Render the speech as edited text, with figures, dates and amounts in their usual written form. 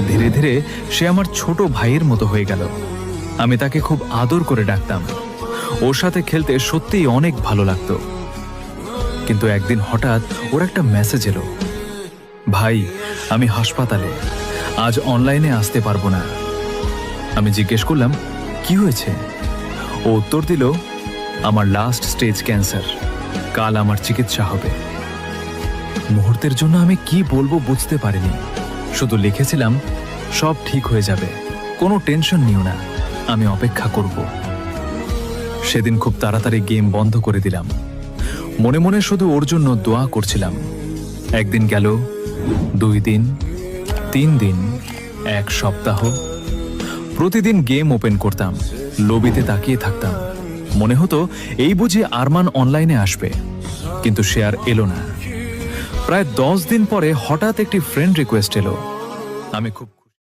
ধীরে ধীরে সে আমার ছোট ভাইয়ের মতো হয়ে গেল। আমি তাকে খুব আদর করে ডাকতাম। ওর সাথে খেলতে সত্যিই অনেক ভালো লাগতো। কিন্তু একদিন হঠাৎ ওর একটা মেসেজ এলো, ভাই আমি হাসপাতালে, আজ অনলাইনে আসতে পারবো না। আমি জিজ্ঞেস করলাম কি হয়েছে। ও উত্তর দিল, আমার লাস্ট স্টেজ ক্যান্সার, কাল আমার চিকিৎসা হবে। মুহূর্তের জন্য আমি কি বলবো বুঝতে পারিনি, শুধু লিখেছিলাম সব ঠিক হয়ে যাবে, কোনো টেনশন নিও না, আমি অপেক্ষা করব। সেদিন খুব তাড়াতাড়ি গেম বন্ধ করে দিলাম। মনে মনে শুধু ওর জন্য দোয়া করছিলাম। একদিন গেল, 2 দিন, 3 দিন, 1 সপ্তাহ। প্রতিদিন গেম ওপেন করতাম, লবিতে তাকিয়ে থাকতাম। মনে হতো এই বুঝি আরমান অনলাইনে আসবে, কিন্তু সে আর এলো না। প্রায় 10 দিন পরে হঠাৎ একটি ফ্রেন্ড রিকোয়েস্ট এলো। আমি খুব